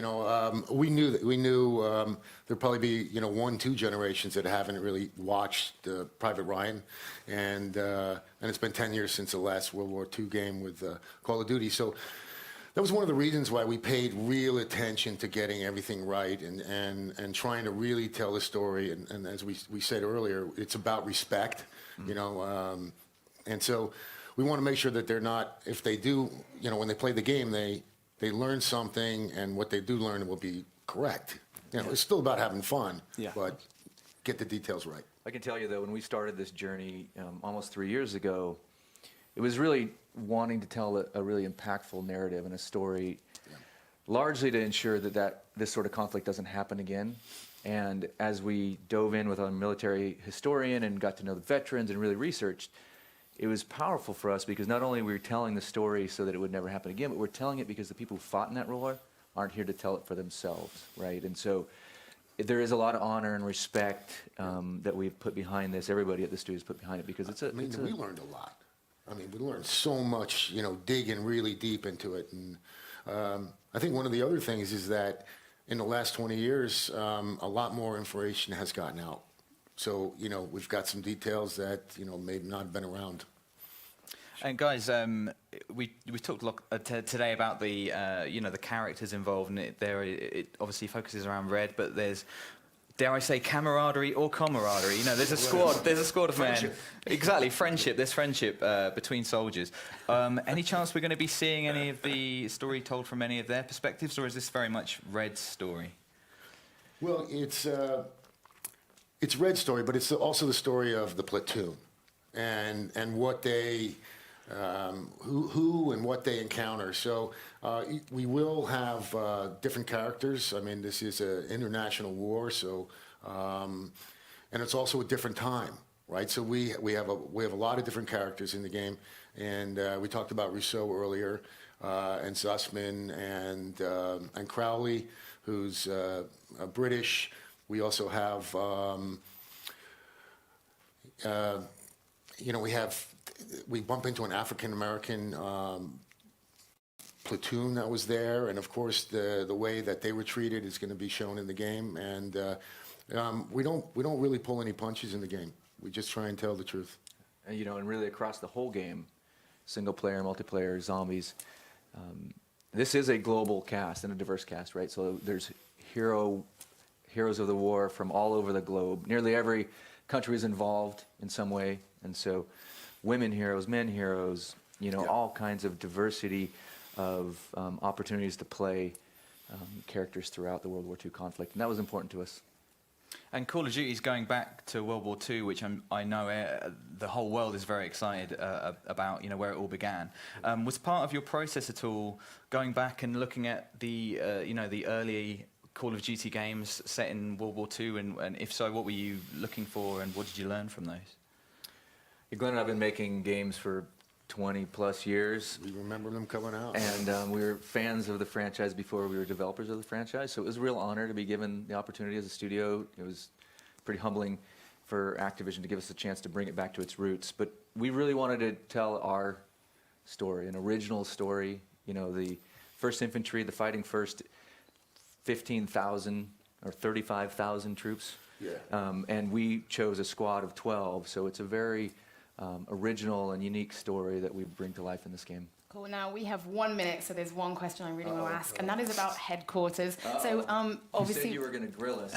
we knew there'd probably be 1-2 generations that haven't really watched Private Ryan, and it's been 10 years since the last World War II game with Call of Duty. So that was one of the reasons why we paid real attention to getting everything right and trying to really tell the story. And as we said earlier, it's about respect, and so we want to make sure that they're not, if they do, when they play the game, they learn something, and what they do learn will be correct. It's still about having fun, but get the details right. I can tell you, though, when we started this journey almost 3 years ago, it was really wanting to tell a really impactful narrative and a story, largely to ensure that this sort of conflict doesn't happen again. And as we dove in with a military historian and got to know the veterans and really researched, it was powerful for us because not only were we telling the story so that it would never happen again, but we're telling it because the people who fought in that war aren't here to tell it for themselves, right? And so there is a lot of honor and respect that we've put behind this. Everybody at the studio has put behind it because we learned a lot. I mean, we learned so much, digging really deep into it. And I think one of the other things is that in the last 20 years, a lot more information has gotten out. So, we've got some details that, may not have been around. And guys, we talked a lot today about the the characters involved, and it obviously focuses around Red, but there's, dare I say, camaraderie or camaraderie. There's a squad. There's a squad of men. Exactly, friendship. There's friendship between soldiers. Any chance we're going to be seeing any of the story told from any of their perspectives, or is this very much Red's story? Well, it's Red's story, but it's also the story of the platoon, and what they, who and what they encounter. So we will have different characters. I mean, this is an international war, so and it's also a different time, right? So we have a lot of different characters in the game, and we talked about Rousseau earlier, and Zussman and Crowley, who's British. We also have, we bump into an African-American platoon that was there, and of course the way that they were treated is going to be shown in the game. And we don't really pull any punches in the game. We just try and tell the truth. And, you know, and really across the whole game, single player, multiplayer, zombies. This is a global cast and a diverse cast, right? So there's heroes of the war from all over the globe. Nearly every country is involved in some way, and so women heroes, men heroes, you know, all kinds of diversity of opportunities to play characters throughout the World War II conflict, and that was important to us. And Call of Duty is going back to World War II, which I know the whole world is very excited about, you know, where it all began. Was part of your process at all going back and looking at the, you know, the early Call of Duty games set in World War II, and if so, what were you looking for, and what did you learn from those? Yeah, Glenn and I have been making games for 20 plus years. We remember them coming out. And we were fans of the franchise before we were developers of the franchise, so it was a real honor to be given the opportunity as a studio. It was pretty humbling for Activision to give us a chance to bring it back to its roots. But we really wanted to tell our story, an original story. You know, the 1st Infantry, the fighting first 15,000 or 35,000 troops. Yeah. And we chose a squad of 12, so it's a very original and unique story that we bring to life in this game. Cool. Now we have 1 minute, so there's one question I really want to ask, and that is about headquarters. So obviously you said you were going to grill us.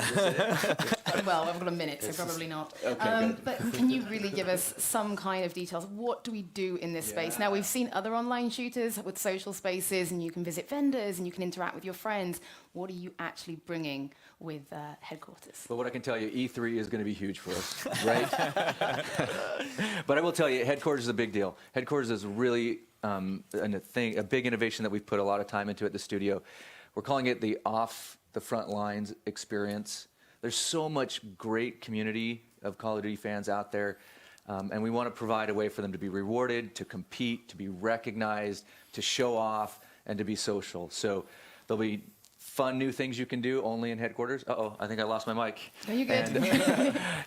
Well, I've got a minute, so probably not. Okay, but can you really give us some kind of details? What do we do in this space? Now, we've seen other online shooters with social spaces, and you can visit vendors, and you can interact with your friends. What are you actually bringing with headquarters? Well, what I can tell you, E3 is going to be huge for us, right? But I will tell you, headquarters is a big deal. Headquarters is really a big innovation that we've put a lot of time into at the studio. We're calling it the off the front lines experience. There's so much great community of Call of Duty fans out there, and we want to provide a way for them to be rewarded, to compete, to be recognized, to show off, and to be social. So there'll be fun new things you can do only in headquarters. Uh-oh, I think I lost my mic. Are you good?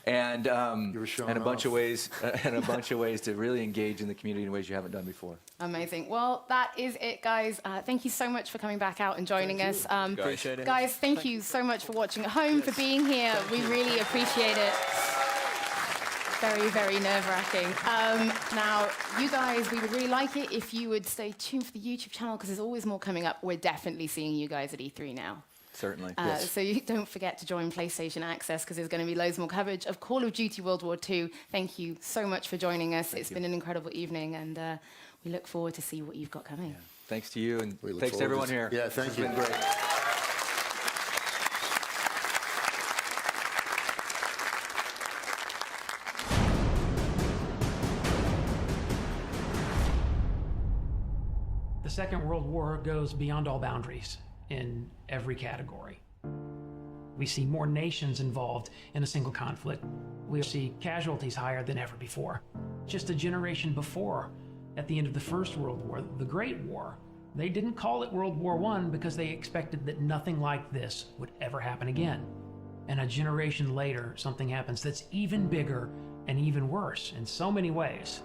And a bunch of ways to really engage in the community in ways you haven't done before. Amazing. Well, that is it, guys. Thank you so much for coming back out and joining us. Appreciate it. Guys, thank you so much for watching at home, for being here. We really appreciate it. Very, very nerve-wracking. Now, you guys, we would really like it if you would stay tuned for the YouTube channel, because there's always more coming up. We're definitely seeing you guys at E3 now. Certainly. Yes. So you don't forget to join PlayStation Access, because there's going to be loads more coverage of Call of Duty World War II. Thank you so much for joining us. It's been an incredible evening, and we look forward to see what you've got coming. Yeah. Thanks to you, and thanks to everyone here. Yeah, thank you. It's been great. The Second World War goes beyond all boundaries in every category. We see more nations involved in a single conflict. We see casualties higher than ever before. Just a generation before, at the end of the First World War, the Great War, they didn't call it World War I because they expected that nothing like this would ever happen again. And a generation later, something happens that's even bigger and even worse in so many ways.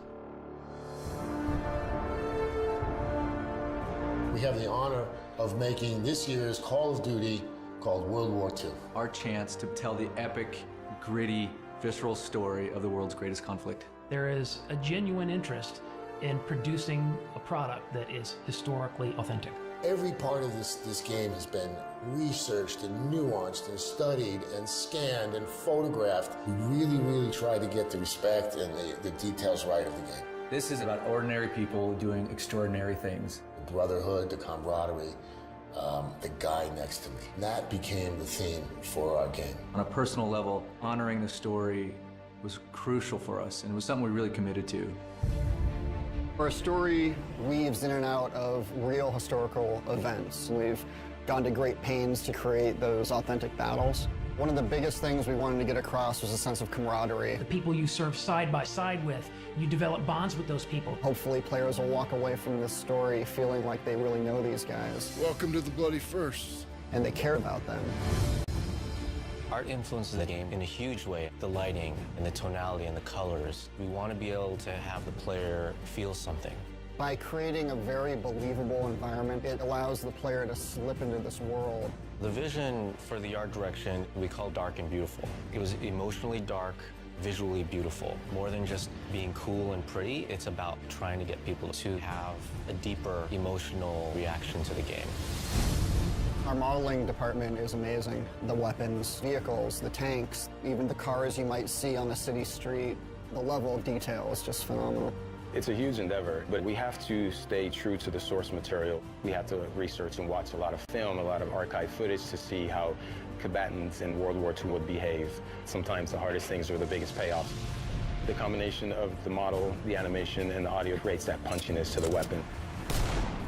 We have the honor of making this year's Call of Duty called World War II. Our chance to tell the epic, gritty, visceral story of the world's greatest conflict. There is a genuine interest in producing a product that is historically authentic. Every part of this game has been researched and nuanced and studied and scanned and photographed. We really, really try to get the respect and the details right of the game. This is about ordinary people doing extraordinary things. The brotherhood, the camaraderie, the guy next to me. That became the theme for our game. On a personal level, honoring the story was crucial for us, and it was something we really committed to. Our story weaves in and out of real historical events. We've gone to great pains to create those authentic battles. One of the biggest things we wanted to get across was a sense of camaraderie. The people you serve side by side with, you develop bonds with those people. Hopefully players will walk away from this story feeling like they really know these guys. Welcome to the Bloody First. And they care about them. Art influences the game in a huge way. The lighting and the tonality and the colors. We want to be able to have the player feel something. By creating a very believable environment, it allows the player to slip into this world. The vision for the art direction we call dark and beautiful. It was emotionally dark, visually beautiful. More than just being cool and pretty, it's about trying to get people to have a deeper emotional reaction to the game. Our modeling department is amazing. The weapons, vehicles, the tanks, even the cars you might see on a city street. The level of detail is just phenomenal. It's a huge endeavor, but we have to stay true to the source material. We have to research and watch a lot of film, a lot of archive footage to see how combatants in World War II would behave. Sometimes the hardest things are the biggest payoffs. The combination of the model, the animation, and the audio creates that punchiness to the weapon.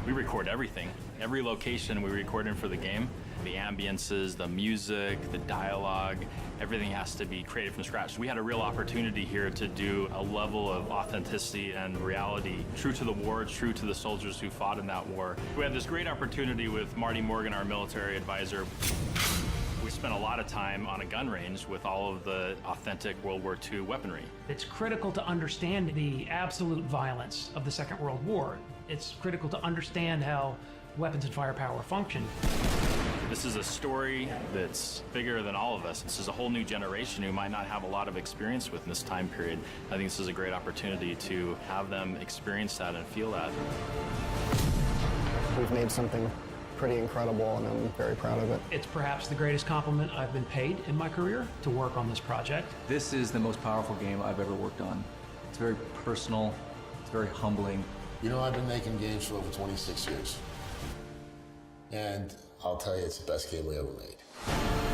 We record everything. Every location we record in for the game. The ambiences, the music, the dialogue, everything has to be created from scratch. We had a real opportunity here to do a level of authenticity and reality, true to the war, true to the soldiers who fought in that war. We had this great opportunity with Marty Morgan, our military advisor. We spent a lot of time on a gun range with all of the authentic World War II weaponry. It's critical to understand the absolute violence of the Second World War. It's critical to understand how weapons and firepower function. This is a story that's bigger than all of us. This is a whole new generation who might not have a lot of experience with in this time period. I think this is a great opportunity to have them experience that and feel that. We've made something pretty incredible, and I'm very proud of it. It's perhaps the greatest compliment I've been paid in my career to work on this project. This is the most powerful game I've ever worked on. It's very personal, it's very humbling. You know, I've been making games for over 26 years. And I'll tell you, it's the best game we ever made.